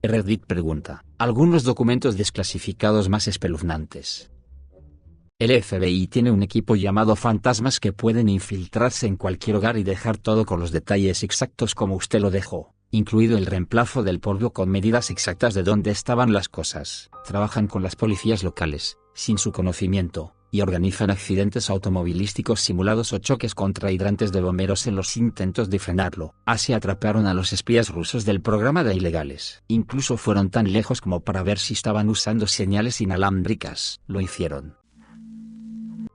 Reddit pregunta, algunos documentos desclasificados más espeluznantes. El FBI tiene un equipo llamado fantasmas que pueden infiltrarse en cualquier hogar y dejar todo con los detalles exactos como usted lo dejó, incluido el reemplazo del polvo con medidas exactas de dónde estaban las cosas. Trabajan con las policías locales, sin su conocimiento, y organizan accidentes automovilísticos simulados o choques contra hidrantes de bomberos en los intentos de frenarlo. Así atraparon a los espías rusos del programa de ilegales. Incluso fueron tan lejos como para ver si estaban usando señales inalámbricas. Lo hicieron.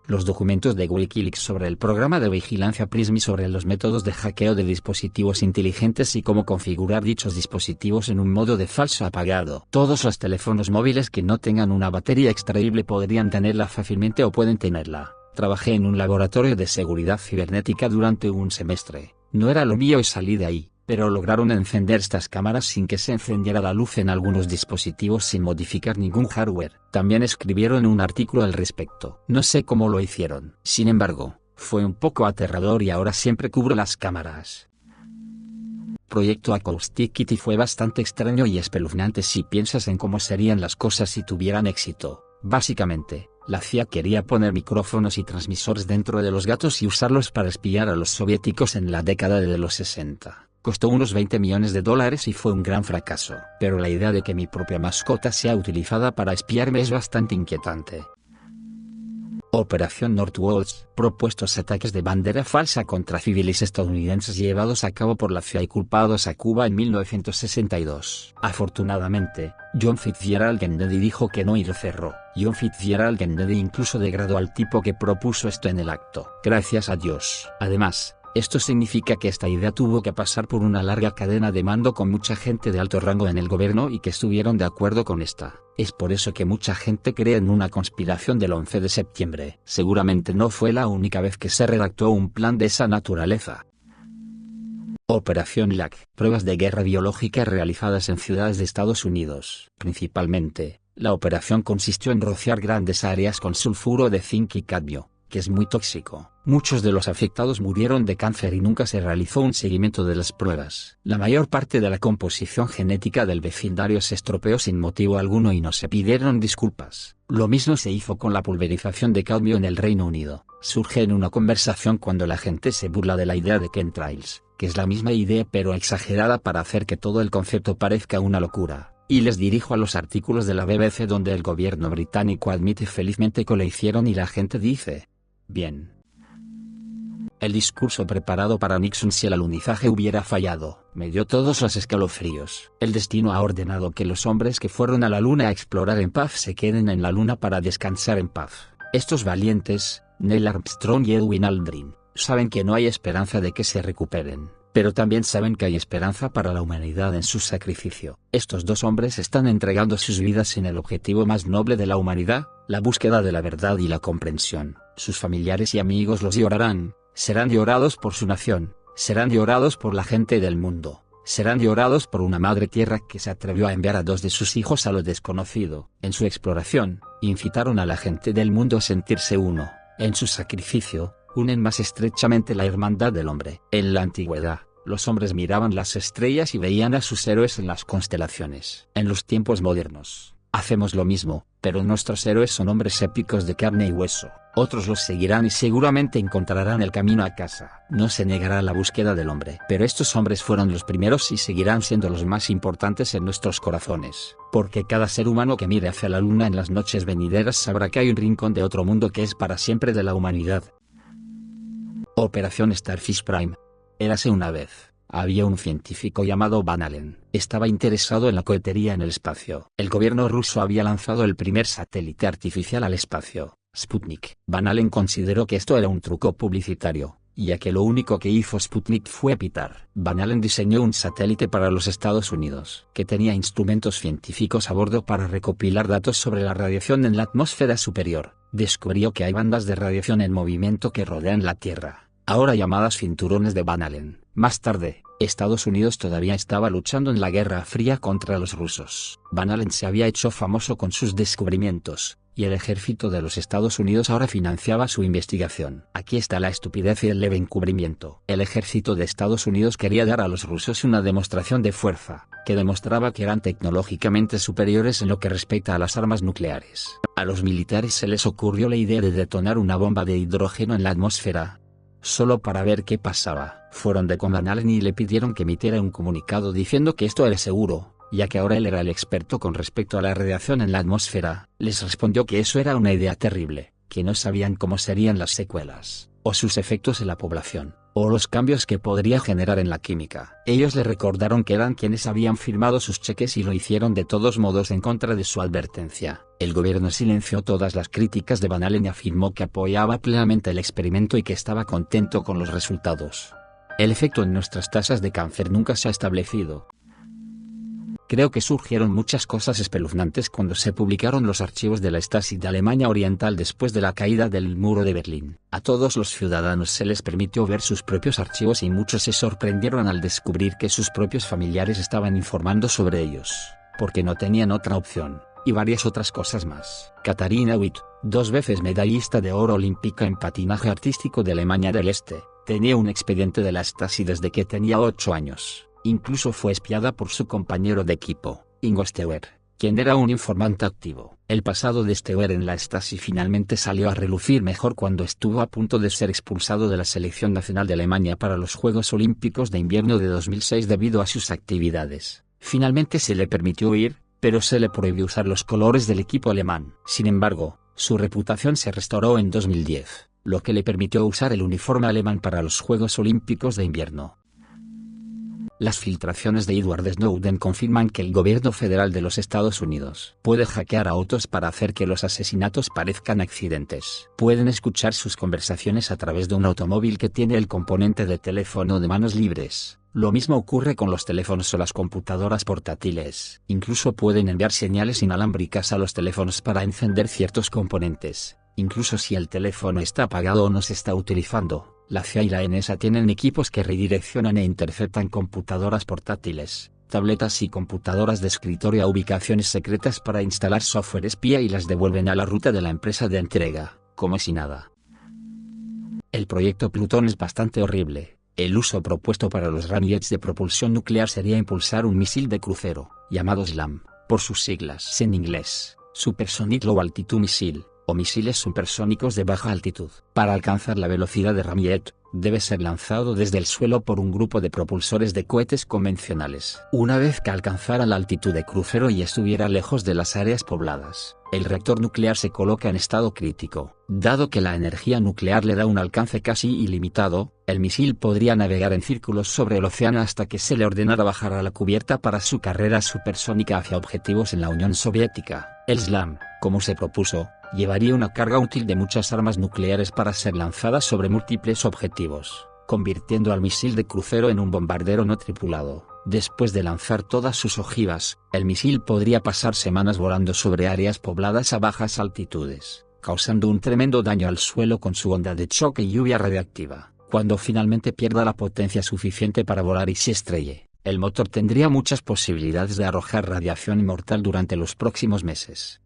Los documentos de Wikileaks sobre el programa de vigilancia PRISM y sobre los métodos de hackeo de dispositivos inteligentes y cómo configurar dichos dispositivos en un modo de falso apagado. Todos los teléfonos móviles que no tengan una batería extraíble podrían tenerla fácilmente o pueden tenerla. Trabajé en un laboratorio de seguridad cibernética durante un semestre. No era lo mío y salí de ahí, pero lograron encender estas cámaras sin que se encendiera la luz en algunos dispositivos sin modificar ningún hardware. También escribieron un artículo al respecto. No sé cómo lo hicieron. Sin embargo, fue un poco aterrador y ahora siempre cubro las cámaras. Proyecto Acoustic Kitty fue bastante extraño y espeluznante si piensas en cómo serían las cosas si tuvieran éxito. Básicamente, la CIA quería poner micrófonos y transmisores dentro de los gatos y usarlos para espiar a los soviéticos en la década de los 60. Costó unos $20 millones y fue un gran fracaso. Pero la idea de que mi propia mascota sea utilizada para espiarme es bastante inquietante. Operación Northwoods. Propuestos ataques de bandera falsa contra civiles estadounidenses llevados a cabo por la CIA y culpados a Cuba en 1962. Afortunadamente, John Fitzgerald Kennedy dijo que no y lo cerró. John Fitzgerald Kennedy incluso degradó al tipo que propuso esto en el acto. Gracias a Dios. Además, esto significa que esta idea tuvo que pasar por una larga cadena de mando con mucha gente de alto rango en el gobierno y que estuvieron de acuerdo con esta. Es por eso que mucha gente cree en una conspiración del 11 de septiembre. Seguramente no fue la única vez que se redactó un plan de esa naturaleza. Operación LAC. Pruebas de guerra biológica realizadas en ciudades de Estados Unidos. Principalmente, la operación consistió en rociar grandes áreas con sulfuro de zinc y cadmio, que es muy tóxico. Muchos de los afectados murieron de cáncer y nunca se realizó un seguimiento de las pruebas. La mayor parte de la composición genética del vecindario se estropeó sin motivo alguno y no se pidieron disculpas. Lo mismo se hizo con la pulverización de cadmio en el Reino Unido. Surge en una conversación cuando la gente se burla de la idea de chemtrails, que es la misma idea pero exagerada para hacer que todo el concepto parezca una locura. Y les dirijo a los artículos de la BBC donde el gobierno británico admite felizmente que lo hicieron y la gente dice: bien. El discurso preparado para Nixon si el alunizaje hubiera fallado, me dio todos los escalofríos. El destino ha ordenado que los hombres que fueron a la luna a explorar en paz se queden en la luna para descansar en paz. Estos valientes, Neil Armstrong y Edwin Aldrin, saben que no hay esperanza de que se recuperen, pero también saben que hay esperanza para la humanidad en su sacrificio. Estos dos hombres están entregando sus vidas en el objetivo más noble de la humanidad, la búsqueda de la verdad y la comprensión. Sus familiares y amigos los llorarán, serán llorados por su nación, serán llorados por la gente del mundo, serán llorados por una madre tierra que se atrevió a enviar a 2 de sus hijos a lo desconocido. En su exploración, incitaron a la gente del mundo a sentirse uno. En su sacrificio, unen más estrechamente la hermandad del hombre. En la antigüedad, los hombres miraban las estrellas y veían a sus héroes en las constelaciones. En los tiempos modernos, hacemos lo mismo, pero nuestros héroes son hombres épicos de carne y hueso. Otros los seguirán y seguramente encontrarán el camino a casa. No se negará la búsqueda del hombre, pero estos hombres fueron los primeros y seguirán siendo los más importantes en nuestros corazones, porque cada ser humano que mire hacia la luna en las noches venideras sabrá que hay un rincón de otro mundo que es para siempre de la humanidad. Operación Starfish Prime. Érase una vez. Había un científico llamado Van Allen. Estaba interesado en la cohetería en el espacio. El gobierno ruso había lanzado el primer satélite artificial al espacio, Sputnik. Van Allen consideró que esto era un truco publicitario, ya que lo único que hizo Sputnik fue pitar. Van Allen diseñó un satélite para los Estados Unidos, que tenía instrumentos científicos a bordo para recopilar datos sobre la radiación en la atmósfera superior. Descubrió que hay bandas de radiación en movimiento que rodean la Tierra, ahora llamadas cinturones de Van Allen. Más tarde, Estados Unidos todavía estaba luchando en la Guerra Fría contra los rusos. Van Allen se había hecho famoso con sus descubrimientos, y el ejército de los Estados Unidos ahora financiaba su investigación. Aquí está la estupidez y el leve encubrimiento. El ejército de Estados Unidos quería dar a los rusos una demostración de fuerza, que demostraba que eran tecnológicamente superiores en lo que respecta a las armas nucleares. A los militares se les ocurrió la idea de detonar una bomba de hidrógeno en la atmósfera, solo para ver qué pasaba. Fueron de Conrad Allen y le pidieron que emitiera un comunicado diciendo que esto era seguro, ya que ahora él era el experto con respecto a la radiación en la atmósfera. Les respondió que eso era una idea terrible, que no sabían cómo serían las secuelas, o sus efectos en la población, o los cambios que podría generar en la química. Ellos le recordaron que eran quienes habían firmado sus cheques y lo hicieron de todos modos en contra de su advertencia. El gobierno silenció todas las críticas de Van Allen y afirmó que apoyaba plenamente el experimento y que estaba contento con los resultados. El efecto en nuestras tasas de cáncer nunca se ha establecido. Creo que surgieron muchas cosas espeluznantes cuando se publicaron los archivos de la Stasi de Alemania Oriental después de la caída del muro de Berlín. A todos los ciudadanos se les permitió ver sus propios archivos y muchos se sorprendieron al descubrir que sus propios familiares estaban informando sobre ellos, porque no tenían otra opción, y varias otras cosas más. Katharina Witt, 2 veces medallista de oro olímpica en patinaje artístico de Alemania del Este, tenía un expediente de la Stasi desde que tenía 8 años. Incluso fue espiada por su compañero de equipo, Ingo Steuer, quien era un informante activo. El pasado de Steuer en la Stasi finalmente salió a relucir mejor cuando estuvo a punto de ser expulsado de la selección nacional de Alemania para los Juegos Olímpicos de Invierno de 2006 debido a sus actividades. Finalmente se le permitió ir, pero se le prohibió usar los colores del equipo alemán. Sin embargo, su reputación se restauró en 2010, lo que le permitió usar el uniforme alemán para los Juegos Olímpicos de Invierno. Las filtraciones de Edward Snowden confirman que el gobierno federal de los Estados Unidos puede hackear autos para hacer que los asesinatos parezcan accidentes. Pueden escuchar sus conversaciones a través de un automóvil que tiene el componente de teléfono de manos libres. Lo mismo ocurre con los teléfonos o las computadoras portátiles. Incluso pueden enviar señales inalámbricas a los teléfonos para encender ciertos componentes, incluso si el teléfono está apagado o no se está utilizando. La CIA y la NSA tienen equipos que redireccionan e interceptan computadoras portátiles, tabletas y computadoras de escritorio a ubicaciones secretas para instalar software espía y las devuelven a la ruta de la empresa de entrega, como si nada. El proyecto Plutón es bastante horrible. El uso propuesto para los ramjets de propulsión nuclear sería impulsar un misil de crucero, llamado SLAM, por sus siglas en inglés, Supersonic Low Altitude Missile, o misiles supersónicos de baja altitud. Para alcanzar la velocidad de ramjet, debe ser lanzado desde el suelo por un grupo de propulsores de cohetes convencionales. Una vez que alcanzara la altitud de crucero y estuviera lejos de las áreas pobladas, el reactor nuclear se coloca en estado crítico. Dado que la energía nuclear le da un alcance casi ilimitado, el misil podría navegar en círculos sobre el océano hasta que se le ordenara bajar a la cubierta para su carrera supersónica hacia objetivos en la Unión Soviética. El SLAM, como se propuso, llevaría una carga útil de muchas armas nucleares para ser lanzadas sobre múltiples objetivos, convirtiendo al misil de crucero en un bombardero no tripulado. Después de lanzar todas sus ojivas, el misil podría pasar semanas volando sobre áreas pobladas a bajas altitudes, causando un tremendo daño al suelo con su onda de choque y lluvia radiactiva. Cuando finalmente pierda la potencia suficiente para volar y se estrelle, el motor tendría muchas posibilidades de arrojar radiación mortal durante los próximos meses.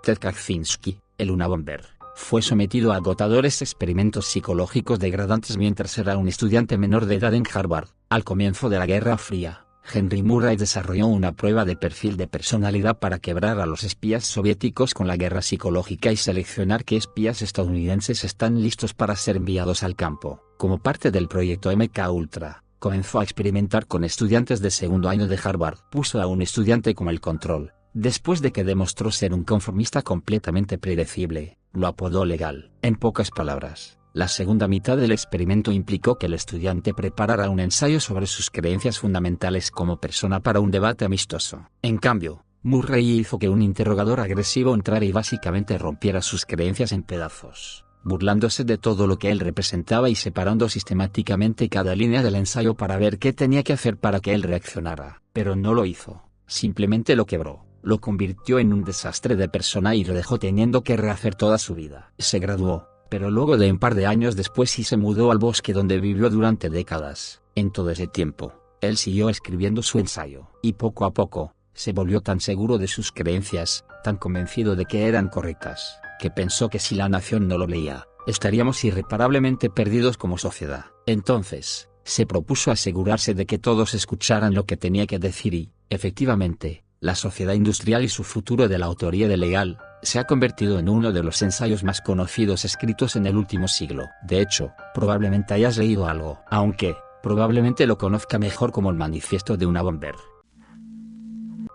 Ted Kaczynski, el Unabomber, fue sometido a agotadores experimentos psicológicos degradantes mientras era un estudiante menor de edad en Harvard. Al comienzo de la Guerra Fría, Henry Murray desarrolló una prueba de perfil de personalidad para quebrar a los espías soviéticos con la guerra psicológica y seleccionar qué espías estadounidenses están listos para ser enviados al campo. Como parte del proyecto MK Ultra, comenzó a experimentar con estudiantes de segundo año de Harvard. Puso a un estudiante como el control. Después de que demostró ser un conformista completamente predecible, lo apodó legal. En pocas palabras, la segunda mitad del experimento implicó que el estudiante preparara un ensayo sobre sus creencias fundamentales como persona para un debate amistoso. En cambio, Murray hizo que un interrogador agresivo entrara y básicamente rompiera sus creencias en pedazos, burlándose de todo lo que él representaba y separando sistemáticamente cada línea del ensayo para ver qué tenía que hacer para que él reaccionara. Pero no lo hizo, simplemente lo quebró. Lo convirtió en un desastre de persona y lo dejó teniendo que rehacer toda su vida. Se graduó, pero luego de un par de años después sí se mudó al bosque donde vivió durante décadas. En todo ese tiempo, él siguió escribiendo su ensayo. Y poco a poco, se volvió tan seguro de sus creencias, tan convencido de que eran correctas, que pensó que si la nación no lo leía, estaríamos irreparablemente perdidos como sociedad. Entonces, se propuso asegurarse de que todos escucharan lo que tenía que decir y, efectivamente, la sociedad industrial y su futuro de la autoría de legal, se ha convertido en uno de los ensayos más conocidos escritos en el último siglo. De hecho, probablemente hayas leído algo, aunque, probablemente lo conozca mejor como el manifiesto de una bomber.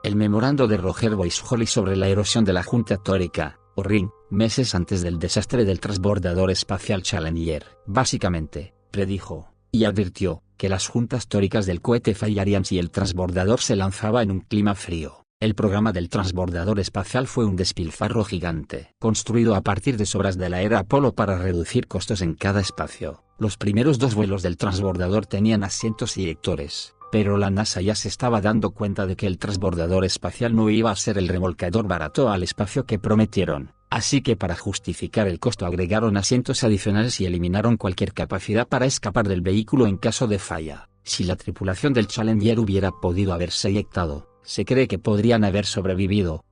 El memorando de Roger Boisjoly sobre la erosión de la Junta Tórica, o RIN, meses antes del desastre del transbordador espacial Challenger, básicamente, predijo, y advirtió, que las juntas tóricas del cohete fallarían si el transbordador se lanzaba en un clima frío. El programa del transbordador espacial fue un despilfarro gigante, construido a partir de sobras de la era Apolo para reducir costos en cada espacio. Los primeros 2 vuelos del transbordador tenían asientos y lectores, pero la NASA ya se estaba dando cuenta de que el transbordador espacial no iba a ser el remolcador barato al espacio que prometieron, así que para justificar el costo agregaron asientos adicionales y eliminaron cualquier capacidad para escapar del vehículo en caso de falla. Si la tripulación del Challenger hubiera podido haberse eyectado, se cree que podrían haber sobrevivido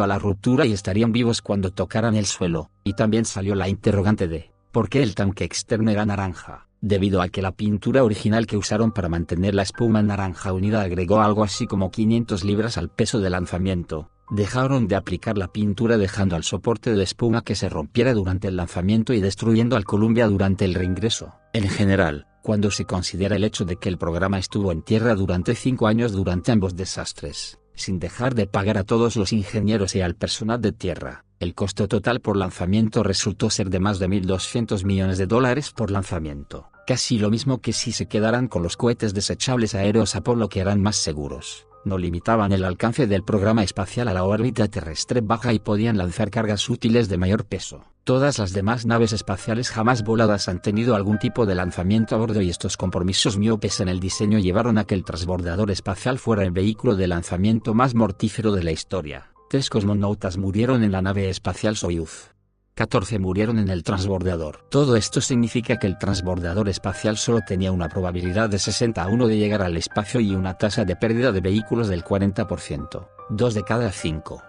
a la ruptura y estarían vivos cuando tocaran el suelo. Y también salió la interrogante de, ¿por qué el tanque externo era naranja? Debido a que la pintura original que usaron para mantener la espuma naranja unida agregó algo así como 500 libras al peso de lanzamiento. Dejaron de aplicar la pintura dejando al soporte de la espuma que se rompiera durante el lanzamiento y destruyendo al Columbia durante el reingreso. En general, cuando se considera el hecho de que el programa estuvo en tierra durante 5 años durante ambos desastres, sin dejar de pagar a todos los ingenieros y al personal de tierra, el costo total por lanzamiento resultó ser de más de $1.200 millones por lanzamiento, casi lo mismo que si se quedaran con los cohetes desechables aéreos Apolo que eran más seguros. No limitaban el alcance del programa espacial a la órbita terrestre baja y podían lanzar cargas útiles de mayor peso. Todas las demás naves espaciales jamás voladas han tenido algún tipo de lanzamiento a bordo y estos compromisos miopes en el diseño llevaron a que el transbordador espacial fuera el vehículo de lanzamiento más mortífero de la historia. 3 cosmonautas murieron en la nave espacial Soyuz. 14 murieron en el transbordador. Todo esto significa que el transbordador espacial solo tenía una probabilidad de 60-1 de llegar al espacio y una tasa de pérdida de vehículos del 40%, 2 de cada 5.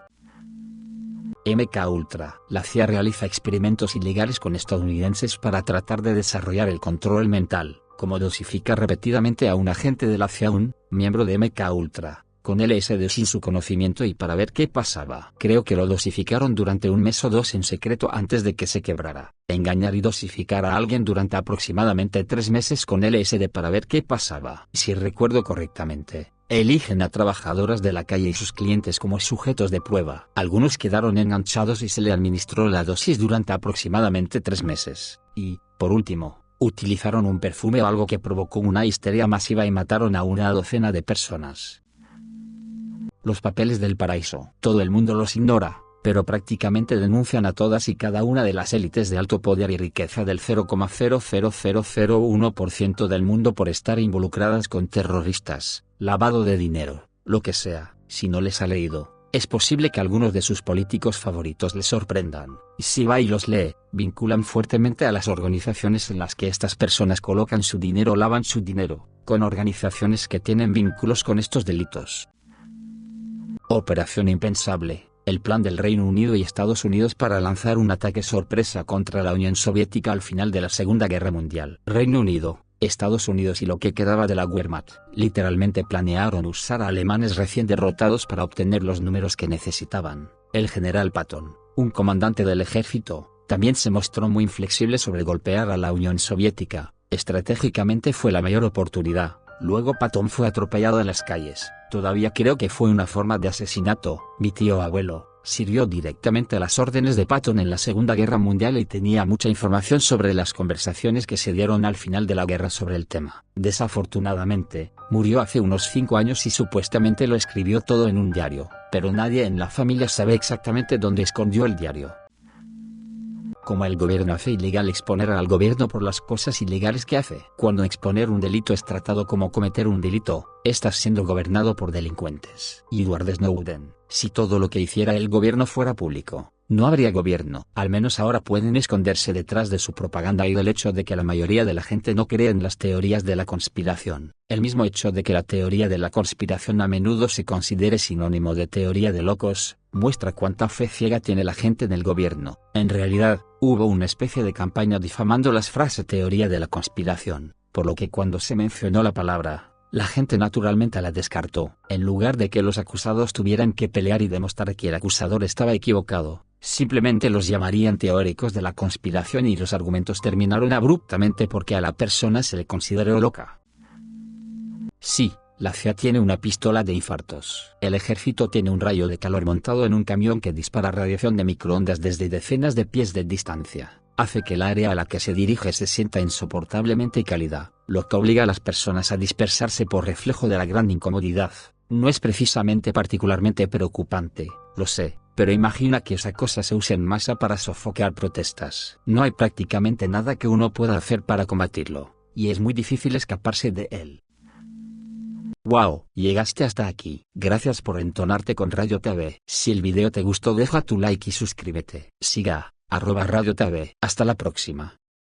MK Ultra. La CIA realiza experimentos ilegales con estadounidenses para tratar de desarrollar el control mental, como dosificar repetidamente a un agente de la CIA, un miembro de MK Ultra, con LSD sin su conocimiento y para ver qué pasaba. Creo que lo dosificaron durante 1 mes o 2 en secreto antes de que se quebrara. Engañar y dosificar a alguien durante aproximadamente 3 meses con LSD para ver qué pasaba. Si recuerdo correctamente, eligen a trabajadoras de la calle y sus clientes como sujetos de prueba. Algunos quedaron enganchados y se le administró la dosis durante aproximadamente 3 meses. Y, por último, utilizaron un perfume o algo que provocó una histeria masiva y mataron a una docena de personas. Los papeles del paraíso. Todo el mundo los ignora, pero prácticamente denuncian a todas y cada una de las élites de alto poder y riqueza del 0,00001% del mundo por estar involucradas con terroristas, lavado de dinero, lo que sea. Si no les ha leído, es posible que algunos de sus políticos favoritos les sorprendan. Y si va y los lee, vinculan fuertemente a las organizaciones en las que estas personas colocan su dinero o lavan su dinero, con organizaciones que tienen vínculos con estos delitos. Operación Impensable. El plan del Reino Unido y Estados Unidos para lanzar un ataque sorpresa contra la Unión Soviética al final de la Segunda Guerra Mundial. Reino Unido, Estados Unidos y lo que quedaba de la Wehrmacht literalmente planearon usar a alemanes recién derrotados para obtener los números que necesitaban. El general Patton, un comandante del ejército, también se mostró muy inflexible sobre golpear a la Unión Soviética. Estratégicamente fue la mayor oportunidad. Luego Patton fue atropellado en las calles. Todavía creo que fue una forma de asesinato. Mi tío abuelo sirvió directamente a las órdenes de Patton en la Segunda Guerra Mundial y tenía mucha información sobre las conversaciones que se dieron al final de la guerra sobre el tema. Desafortunadamente, murió hace unos 5 años y supuestamente lo escribió todo en un diario, pero nadie en la familia sabe exactamente dónde escondió el diario. Como el gobierno hace ilegal exponer al gobierno por las cosas ilegales que hace. Cuando exponer un delito es tratado como cometer un delito, estás siendo gobernado por delincuentes. Edward Snowden. Si todo lo que hiciera el gobierno fuera público, no habría gobierno. Al menos ahora pueden esconderse detrás de su propaganda y del hecho de que la mayoría de la gente no cree en las teorías de la conspiración. El mismo hecho de que la teoría de la conspiración a menudo se considere sinónimo de teoría de locos, muestra cuánta fe ciega tiene la gente en el gobierno. En realidad, hubo una especie de campaña difamando las frases teoría de la conspiración, por lo que cuando se mencionó la palabra, la gente naturalmente la descartó. En lugar de que los acusados tuvieran que pelear y demostrar que el acusador estaba equivocado, simplemente los llamarían teóricos de la conspiración y los argumentos terminaron abruptamente porque a la persona se le consideró loca. Sí, la CIA tiene una pistola de infartos. El ejército tiene un rayo de calor montado en un camión que dispara radiación de microondas desde decenas de pies de distancia. Hace que el área a la que se dirige se sienta insoportablemente cálida, lo que obliga a las personas a dispersarse por reflejo de la gran incomodidad. No es precisamente particularmente preocupante, lo sé, pero imagina que esa cosa se use en masa para sofocar protestas. No hay prácticamente nada que uno pueda hacer para combatirlo, y es muy difícil escaparse de él. Wow, llegaste hasta aquí. Gracias por entonarte con Radio TV. Si el video te gustó deja tu like y suscríbete. Siga @Radio TV. Hasta la próxima.